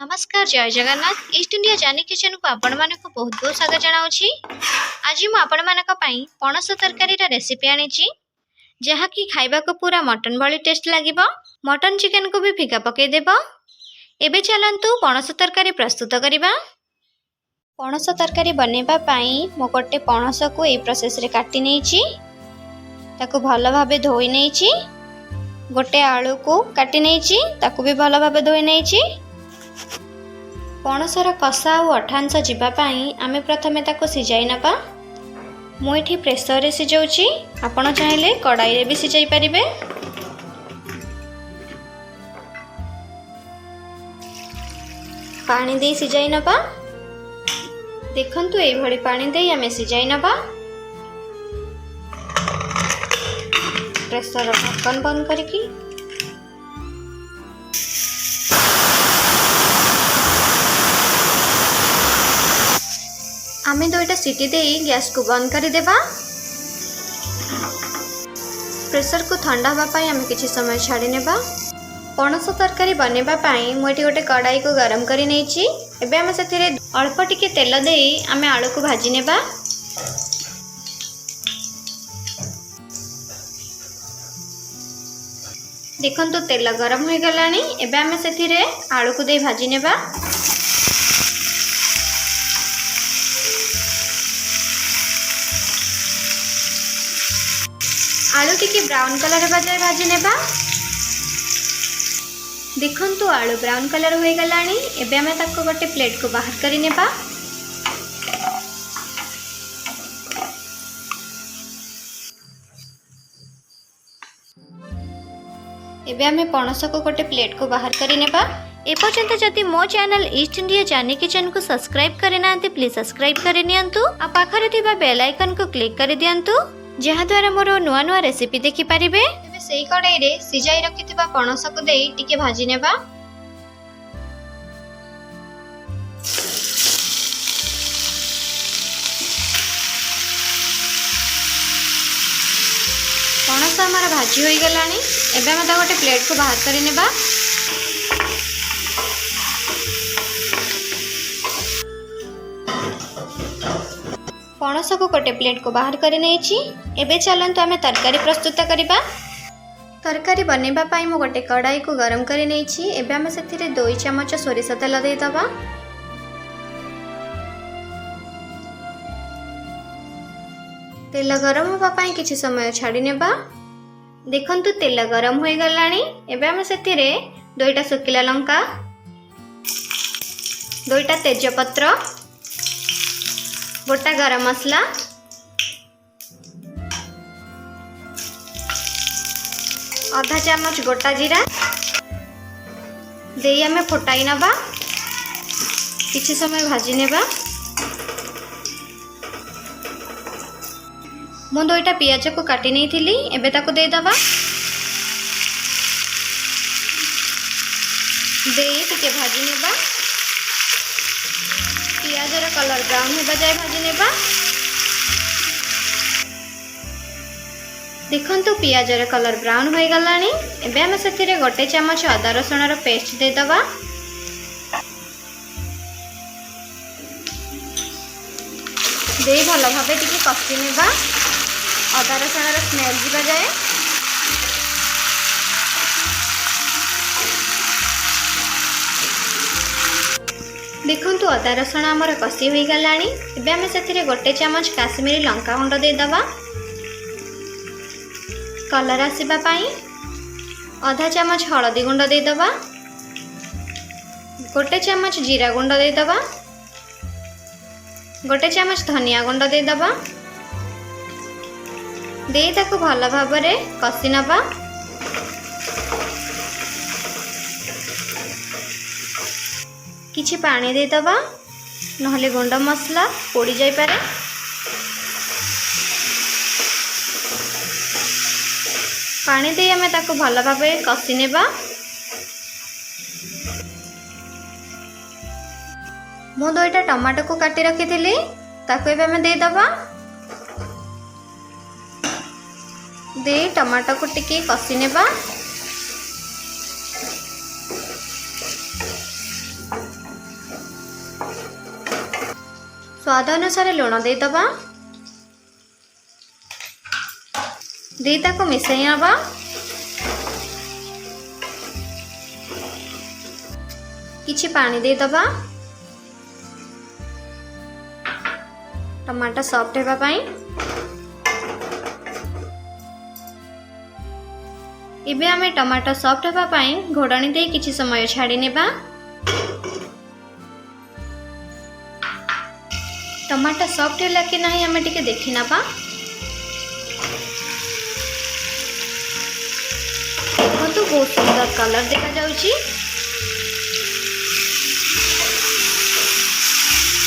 नमस्कार जय Jagannath east India जानी किचन को आपण मानक बहुत बहुत स्वागत जनाऊँगी। आज मु आपण मानक पई पणस तरकारी रेसिपी आनी जहा कि खाइबा को पूरा मटन भली टेस्ट लागिबो। मटन चिकन को भी फिका पकई देबो। एबे चलंतु पणस तरकारी प्रस्तुत करिबा। पणस तरकारी बनेबा पई मो गोटे पणस को ए प्रोसेस रे काटी नेछि, ताको भलो भाबे धोई नेछि। गोटे आलू को काटी नेछि, ताको भी भलो भाबे धोई नेछि। पणसर कषा और अठांश जावाई आम प्रथमे ताको सिझाई नबा। मुझे प्रेसर रे सिझाऊँगी, आपण चाहिले कड़ाई रे भी सिझाई पारिबे। पानी दे सिझाई नबा। देखंतु ए भली पानी दे आमे सिझाई नबा। प्रेसर ढक्कन बंद करके आमे दुईटा सीटी दे गैस को बंद कर देबा। प्रेसर को ठंडा होगा पाई आमे किछि समय छाड़ी नेबा। पणस तरकारी बनेबा पाई मुझे गोटे कड़ाई को गरम करी नेछि। एबे आमे सेथिरे अल्प टिके तेल दे आमे आलू को भाजी नेबा। देखंतु तेल गरम हो गलानी। एबे आमे सेथिरे आलू को दे भाजी नेबा। आलू टिके ब्राउन कलर बजाय भाजी नेबा। देखंतु आलू ब्राउन कलर हो गलानी। एबे हमें ताको गोटे प्लेट को बाहर करी नेबा। एबे हमें पणस को गोटे प्लेट को बाहर करी नेबा। ए पर्यंत जदि मो चैनल ईस्ट इंडिया जानी किचन को सब्सक्राइब करे नांती प्लीज सब्सक्राइब करे नियंतु। आ पाखरे थिबा बेल आइकन को क्लिक कर दियंतु, जहा द्वारा मोर नुआ नुआ रेसिपी देखि पारिबे। एबे सेही कड़ाई रे सिजाई रखिथिबा पणस को देई टिके भाजी नेबा। पणस हमारा भाजी होई गलानी। एबे हम ता गोटे प्लेट को बाहर करी नेबा। पणस को गोटे प्लेट को बाहर कर नहीं। एबे चलंतु आमे तरकारी प्रस्तुत करिबा। तरकारी बनेबा पाई मो गोटे कड़ाई को गरम कर नहीं। एबे आमे सेथिरे 2 चमच सोरिष तेल दे दबा। तेल गरम होबा पाई किछि समय छाड़ी नेबा। देखंतु तेल गरम हो गलानी। एबे आमे सेथिरे 2टा सुकिला लंका, 2टा तेजपत्र, गोटा गरम मसला, आधा चामच गोटा जीरा दे आमे फुटाई नबा। किछि समय भाजी नेबा। मु 2टा पियाज को काटी नहीं थिली। एबे ताको दे दबा। दे टिके भाजी नेबा। पियाज रो कलर ब्राउन होबा जाय भाजी नेबा। देखंतु पियाज रो कलर ब्राउन हो गलानी। एबे हम सेथिरे गोटे चमच अदा रसुण रो पेस्ट दे दबा। दे भलो भाबे टिके कष्टि नेबा। अदा रसुण रो स्मेल जिबा जाय। देखंतु अदा रसुण आमर कषि हो गलानी। एबे हम सेथिरे गोटे चमच काश्मीरी लंका गुंड दे दबा। कलर आसीबा पाई आधा चमच हळदी गुंड दे दबा। गोटे चमच जीरा गुंड दे दबा। गोटे चमच धनिया गुंड दे दबा। दे ताको भलो भाबरे कषि नबा। किछि पानी दे दबा, नहले गुंड मसला पोड़ी जाय पारे। पानी दे आमे ताको भलो भाबे कषि नेबा। मु 2टा टमाटो को काटी रखिथिली, ताको एबे आमे दे दबा। दे टमाटो को टिके कषि नेबा। स्वाद अनुसार लुण देदबा को मिसई नबा किछि पानी देदबा टमाटर सॉफ्ट हेबा पाई। इबे आमे टमाटर सॉफ्ट हेबा पाई घोड़णी दे किछि समय छाड़ी नेबा। टमाटर सॉफ्ट होला कि नहीं आमे टिके देखि नबा। देखो बहुत सुंदर कलर देखा जाउची।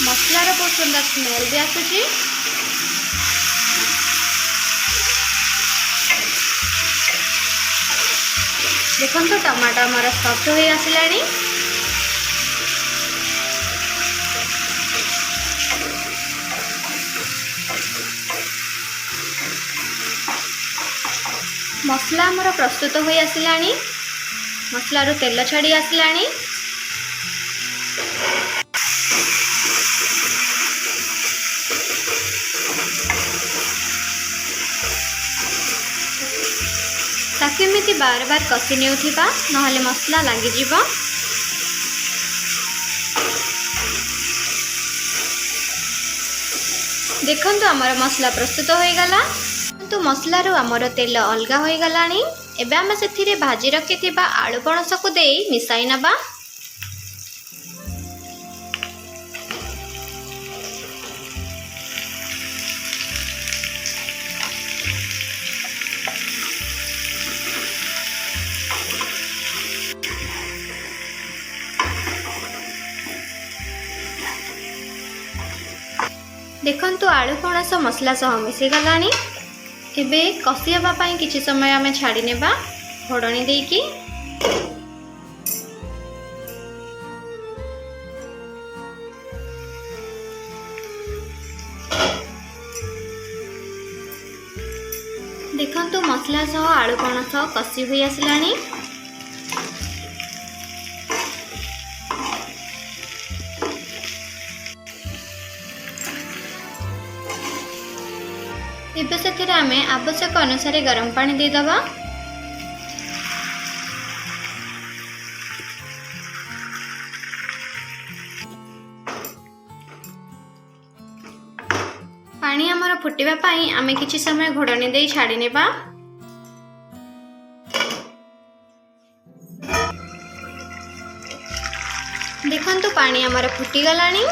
मसलार बहुत सुंदर स्मेल भी आसुची। देखो टमाटर मोर सॉफ्ट हो आसिलानी। मसला मोर प्रस्तुत हो आसिलानी। मसलारू तेल छाड़ी आसिलानी। ताकि एमती बार बार कषि नेउथिबा नहले मसला लागि जिवो। देखंतु हमर मसला प्रस्तुत होई गला। तो मसलारू हमर तेल अलगा होई गलानी। एबे हम सेथिरे भाजी रखिथिबा आलू पणस को देई मिसाई नबा। देखंतु आलू पणस मसला सह मिसी गलानी। एबे कषि हेबा पई किछि समय आमे छाड़ी नेबा घोड़णी देकी। देखंतु मसला सह आलू पणस कषि होई आसिलानी। इबे सेथिरे आमे आवश्यक अनुसार गरम पानी दे दबा। पानी हमर फुटिबा पाई आमे किछि समय घोड़णी देई छाड़ी नेबा। देखंतु पानी हमर फुटी गलानी।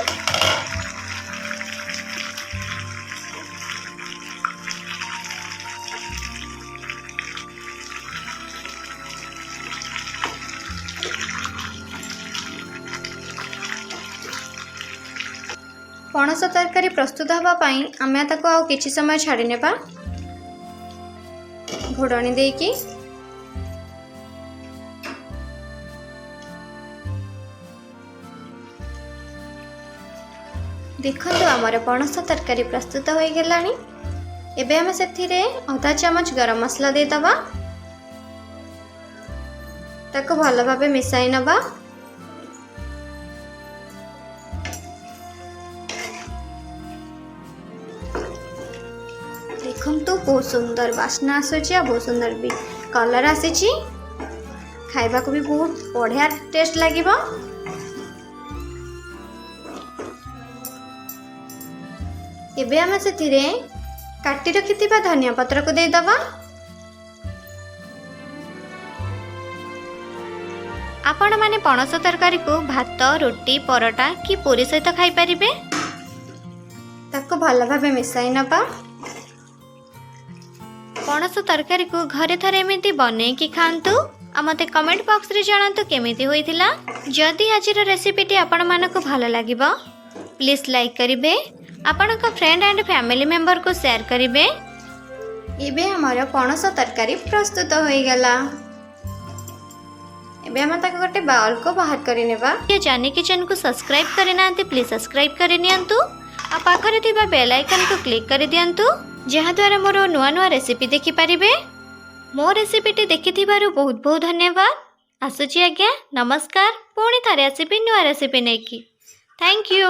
पणस तरकारी प्रस्तुत हवा पाई आमे ताको आउ किछि समय छाड़ी नेबा घोड़णी देकी। देखंतु हमर पणस तरकारी प्रस्तुत हो गलानी। एबे हम सेथिरे आधा चमच गरम मसला दे दबा। ताको भलो भाबे मिसाई नबा। देखंतु बहुत सुंदर वासना आसुची आ बहुत सुंदर भी कलर आसीची। खाइबा को भी बहुत बढ़िया टेस्ट लागिबो। एबे हम सेथिरे काटी रखिथिबा धनिया पत्र को दे दबा। आपण माने पणस तरकारी को भात रोटी परोटा कि पूरी सहित खाई परिबे। ताको भलो भाबे मिसाई नबा। पणस तरकारी को घरे थरे एमिति बने कि खांतु आ मते कमेंट बॉक्स रे जणांतु केमिति होइथिला। जदि आजिर रेसिपीटी आपण मानको भलो लागिबो प्लीज लाइक करिवे। आपणक फ्रेंड एंड फैमिली मेंबर को शेयर करिवे। एबे हमर पणस तरकारी प्रस्तुत होई गला। एबे हम ताको गोटे बाउल को बाहर करि नेबा। ये जानी किचन को सब्सक्राइब करिनांती प्लीज सब्सक्राइब करि नियंतु। आ पाखरे थिबा बेल आइकन को क्लिक करि दियंतु जहाँ द्वारा मोर नुआ नुआ रेसिपी देखि पारिबे। मो रेसिपीटी देखिथिबारु बहुत बहुत धन्यवाद। आसुची आज्ञा नमस्कार। पुणी थरे आसीबी नुआ रेसिपी नेकी। Thank you.